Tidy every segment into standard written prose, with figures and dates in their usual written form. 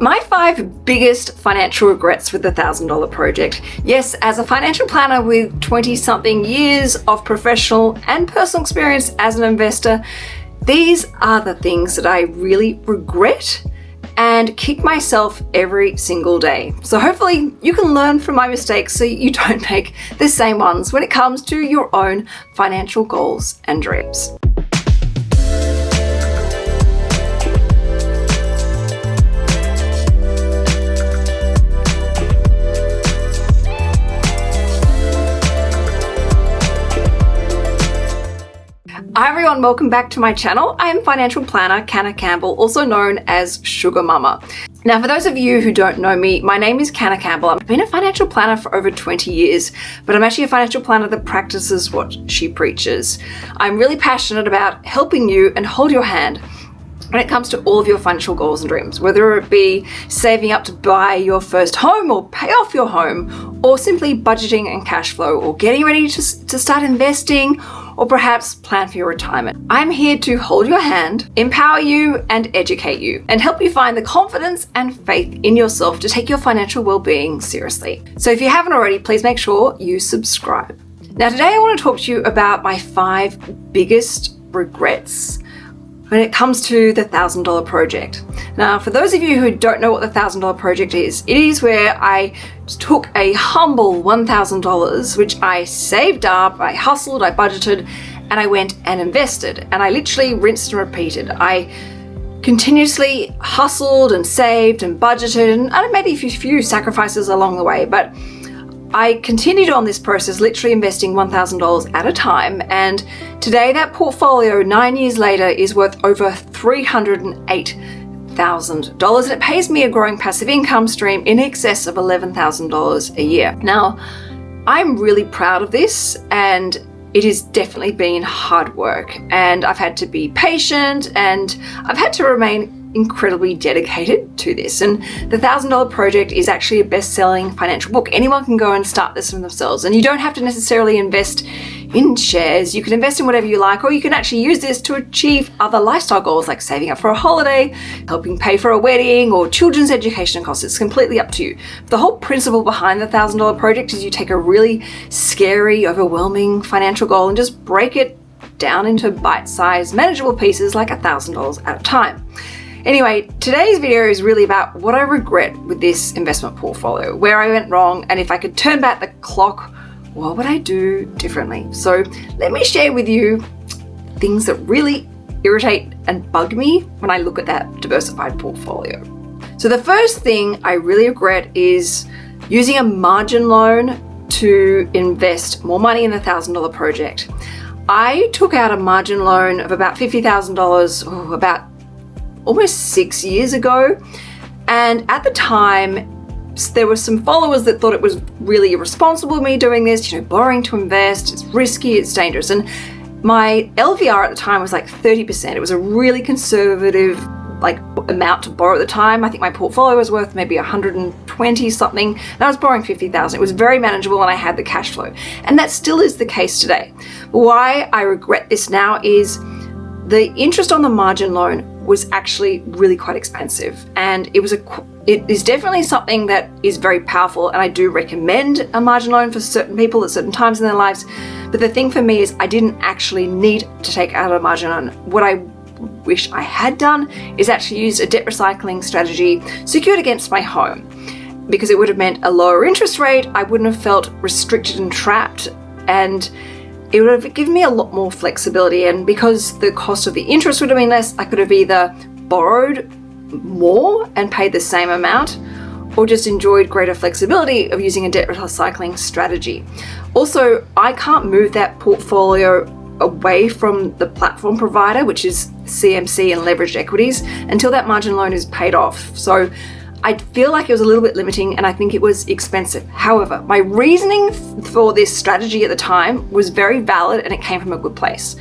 My 5 biggest financial regrets with the $1,000 project. Yes, as a financial planner with 20-something years of professional and personal experience as an investor, these are the things that I really regret and kick myself every single day. So hopefully you can learn from my mistakes so you don't make the same ones when it comes to your own financial goals and dreams. Hi everyone, welcome back to my channel. I am financial planner Canna Campbell, also known as Sugar Mama. Now, for those of you who don't know me, my name is Canna Campbell. I've been a financial planner for over 20 years, but I'm actually a financial planner that practices what she preaches. I'm really passionate about helping you and hold your hand when it comes to all of your financial goals and dreams, whether it be saving up to buy your first home or pay off your home, or simply budgeting and cash flow, or getting ready to start investing, or perhaps plan for your retirement. I'm here to hold your hand, empower you and educate you, and help you find the confidence and faith in yourself to take your financial well-being seriously. So if you haven't already, please make sure you subscribe. Now today I want to talk to you about my 5 biggest regrets when it comes to the $1,000 project. Now, for those of you who don't know what the $1,000 project is, it is where I took a humble $1,000, which I saved up, I hustled, I budgeted, and I went and invested. And I literally rinsed and repeated. I continuously hustled and saved and budgeted, and I made a few sacrifices along the way, but I continued on this process, literally investing $1,000 at a time, and today that portfolio, 9 years later, is worth over $308,000, and it pays me a growing passive income stream in excess of $11,000 a year. Now, I'm really proud of this, and it has definitely been hard work, and I've had to be patient, and I've had to remain incredibly dedicated to this. And the $1,000 project is actually a best-selling financial book. Anyone can go and start this for themselves, and you don't have to necessarily invest in shares. You can invest in whatever you like, or you can actually use this to achieve other lifestyle goals like saving up for a holiday, helping pay for a wedding, or children's education costs. It's completely up to you. The whole principle behind the $1,000 project is you take a really scary, overwhelming financial goal and just break it down into bite-sized, manageable pieces like $1,000 at a time. Anyway, today's video is really about what I regret with this investment portfolio, where I went wrong, and if I could turn back the clock, what would I do differently? So let me share with you things that really irritate and bug me when I look at that diversified portfolio. So the first thing I really regret is using a margin loan to invest more money in the $1,000 project. I took out a margin loan of about $50,000, about almost 6 years ago, and at the time there were some followers that thought it was really irresponsible of me doing this, borrowing to invest, it's risky, it's dangerous, and my LVR at the time was like 30%. It was a really conservative amount to borrow at the time. I think my portfolio was worth maybe 120 something, and I was borrowing 50,000. It was very manageable and I had the cash flow, and that still is the case today. Why I regret this now is the interest on the margin loan was actually really quite expensive, and it is definitely something that is very powerful, and I do recommend a margin loan for certain people at certain times in their lives. But the thing for me is I didn't actually need to take out a margin loan. What I wish I had done is actually use a debt recycling strategy secured against my home, because it would have meant a lower interest rate. I wouldn't have felt restricted and trapped, and it would have given me a lot more flexibility. And because the cost of the interest would have been less, I could have either borrowed more and paid the same amount, or just enjoyed greater flexibility of using a debt recycling strategy. Also, I can't move that portfolio away from the platform provider, which is CMC and leveraged equities, until that margin loan is paid off. So I feel like it was a little bit limiting, and I think it was expensive. However, my reasoning for this strategy at the time was very valid, and it came from a good place.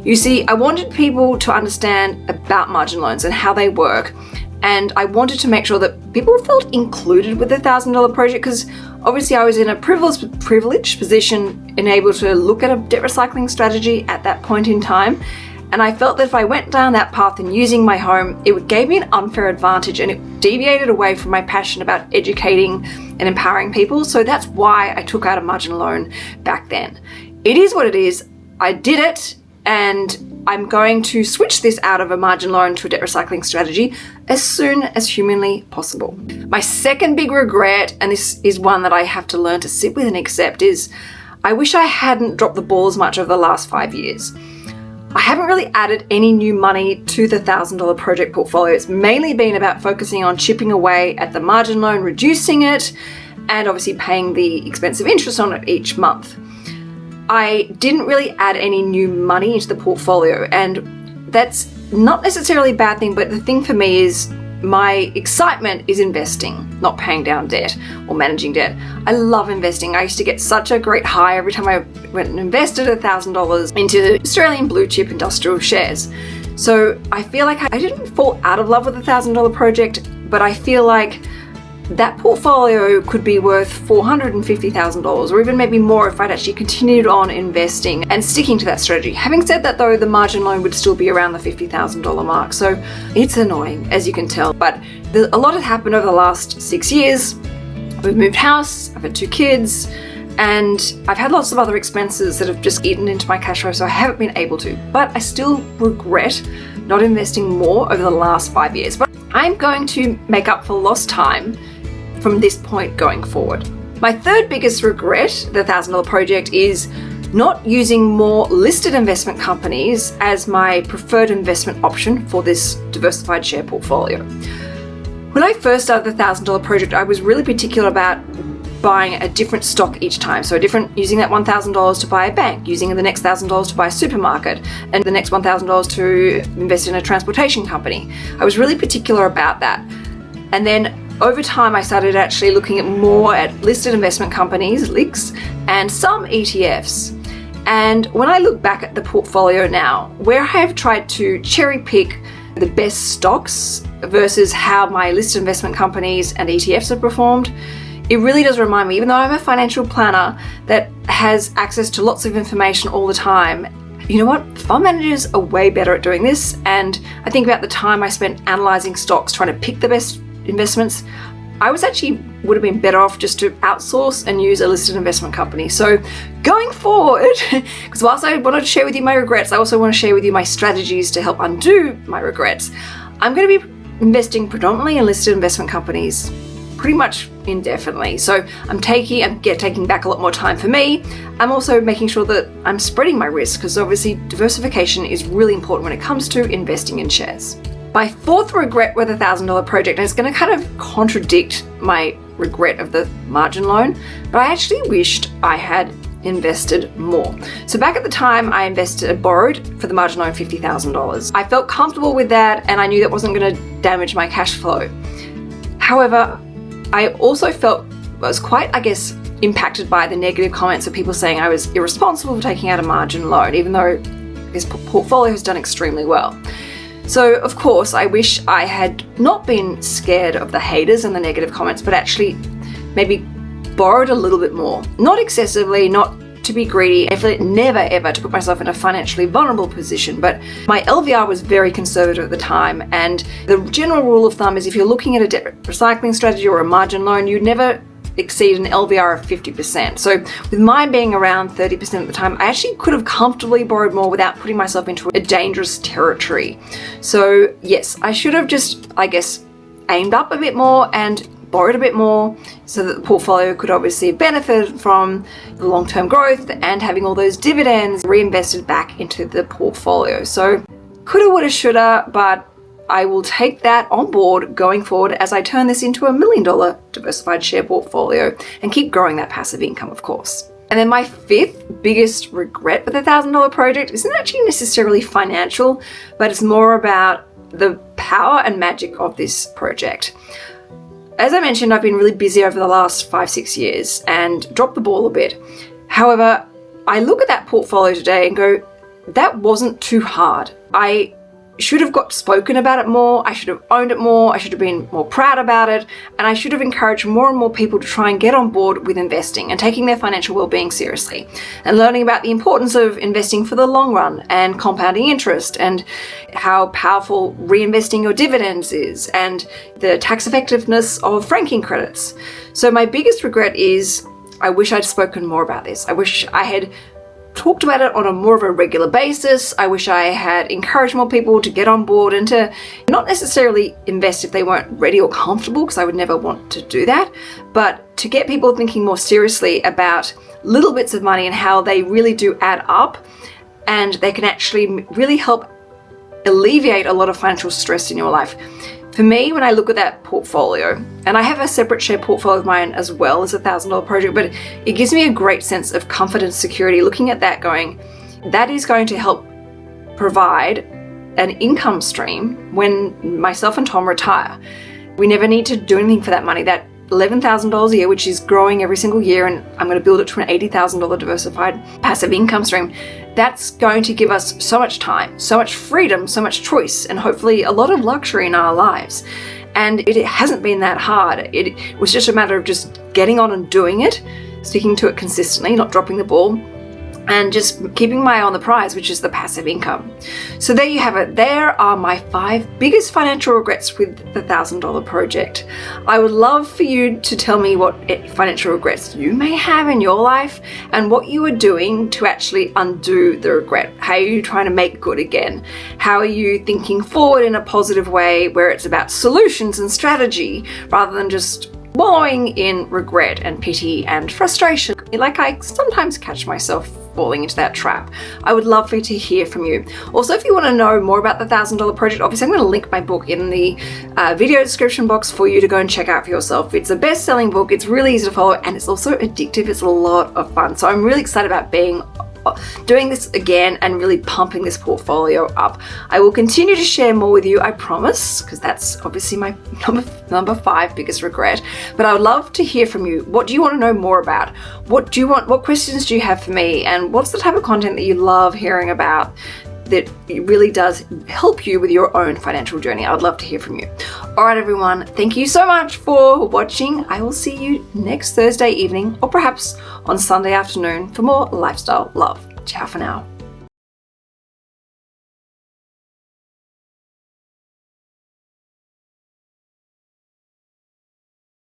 You see, I wanted people to understand about margin loans and how they work, and I wanted to make sure that people felt included with the $1,000 project, because obviously I was in a privileged position and able to look at a debt recycling strategy at that point in time. And I felt that if I went down that path and using my home, it gave me an unfair advantage and it deviated away from my passion about educating and empowering people. So that's why I took out a margin loan back then. It is what it is. I did it, and I'm going to switch this out of a margin loan to a debt recycling strategy as soon as humanly possible. My second big regret, and this is one that I have to learn to sit with and accept, is I wish I hadn't dropped the ball as much over the last 5 years. I haven't really added any new money to the $1,000 project portfolio. It's mainly been about focusing on chipping away at the margin loan, reducing it, and obviously paying the expensive interest on it each month. I didn't really add any new money into the portfolio, and that's not necessarily a bad thing, but the thing for me is my excitement is investing, not paying down debt or managing debt. I love investing. I used to get such a great high every time I went and invested $1,000 into Australian blue chip industrial shares. So I feel like I didn't fall out of love with the $1,000 project, but I feel like that portfolio could be worth $450,000 or even maybe more if I'd actually continued on investing and sticking to that strategy. Having said that though, the margin loan would still be around the $50,000 mark. So it's annoying, as you can tell, but a lot has happened over the last 6 years. We've moved house, I've had 2 kids, and I've had lots of other expenses that have just eaten into my cash flow, so I haven't been able to. But I still regret not investing more over the last 5 years. But I'm going to make up for lost time from this point going forward. My third biggest regret, the $1,000 project, is not using more listed investment companies as my preferred investment option for this diversified share portfolio. When I first started the $1,000 project, I was really particular about buying a different stock each time. So using that $1,000 to buy a bank, using the next $1,000 to buy a supermarket, and the next $1,000 to invest in a transportation company. I was really particular about that. And then over time, I started actually looking at more at listed investment companies, LICs, and some ETFs. And when I look back at the portfolio now, where I have tried to cherry pick the best stocks versus how my listed investment companies and ETFs have performed, it really does remind me, even though I'm a financial planner that has access to lots of information all the time, you know what? Fund managers are way better at doing this. And I think about the time I spent analyzing stocks, trying to pick the best investments, I would have been better off just to outsource and use a listed investment company. So going forward, because whilst I wanted to share with you my regrets, I also want to share with you my strategies to help undo my regrets. I'm going to be investing predominantly in listed investment companies pretty much indefinitely. So I'm taking back a lot more time for me. I'm also making sure that I'm spreading my risk, because obviously diversification is really important when it comes to investing in shares. My fourth regret with the $1,000 project, and it's going to kind of contradict my regret of the margin loan, but I actually wished I had invested more. So back at the time, I borrowed for the margin loan $50,000. I felt comfortable with that, and I knew that wasn't going to damage my cash flow. However, I also was quite, impacted by the negative comments of people saying I was irresponsible for taking out a margin loan, even though this portfolio has done extremely well. So, of course, I wish I had not been scared of the haters and the negative comments, but actually maybe borrowed a little bit more. Not excessively, not to be greedy, never ever to put myself in a financially vulnerable position, but my LVR was very conservative at the time, and the general rule of thumb is if you're looking at a debt recycling strategy or a margin loan, you'd never exceed an LVR of 50%. So with mine being around 30% at the time, I actually could have comfortably borrowed more without putting myself into a dangerous territory. So yes, I should have just, aimed up a bit more and borrowed a bit more so that the portfolio could obviously benefit from the long-term growth and having all those dividends reinvested back into the portfolio. So coulda, woulda, shoulda, but I will take that on board going forward as I turn this into $1 million diversified share portfolio and keep growing that passive income, of course. And then my fifth biggest regret with the $1,000 project isn't actually necessarily financial, but it's more about the power and magic of this project. As I mentioned, I've been really busy over the last 5-6 years and dropped the ball a bit. However, I look at that portfolio today and go, that wasn't too hard. I should have got spoken about it more. I should have owned it more. I should have been more proud about it. And I should have encouraged more and more people to try and get on board with investing and taking their financial well-being seriously and learning about the importance of investing for the long run and compounding interest and how powerful reinvesting your dividends is and the tax effectiveness of franking credits. So my biggest regret is I wish I'd spoken more about this. I wish I had talked about it on a more of a regular basis. I wish I had encouraged more people to get on board and to not necessarily invest if they weren't ready or comfortable, because I would never want to do that, but to get people thinking more seriously about little bits of money and how they really do add up, and they can actually really help alleviate a lot of financial stress in your life. For me, when I look at that portfolio, and I have a separate share portfolio of mine as well as a $1,000 project, but it gives me a great sense of comfort and security looking at that going, that is going to help provide an income stream when myself and Tom retire. We never need to do anything for that money. That $11,000 a year, which is growing every single year, and I'm going to build it to an $80,000 diversified passive income stream. That's going to give us so much time, so much freedom, so much choice, and hopefully a lot of luxury in our lives. And it hasn't been that hard. It was just a matter of just getting on and doing it, sticking to it consistently, not dropping the ball, and just keeping my eye on the prize, which is the passive income. So there you have it. There are my 5 biggest financial regrets with the $1,000 project. I would love for you to tell me what financial regrets you may have in your life and what you are doing to actually undo the regret. How are you trying to make good again? How are you thinking forward in a positive way where it's about solutions and strategy rather than just wallowing in regret and pity and frustration, like I sometimes catch myself falling into that trap. I would love for you to hear from you. Also, if you want to know more about the $1,000 project, obviously I'm going to link my book in the video description box for you to go and check out for yourself. It's a best-selling book, it's really easy to follow, and it's also addictive. It's a lot of fun. So I'm really excited about doing this again and really pumping this portfolio up. I will continue to share more with you, I promise, because that's obviously my number 5 biggest regret. But I would love to hear from you. What do you want to know more about? What questions do you have for me? And what's the type of content that you love hearing about that really does help you with your own financial journey? I would love to hear from you. All right, everyone, thank you so much for watching. I will see you next Thursday evening, or perhaps on Sunday afternoon for more lifestyle love. Ciao for now.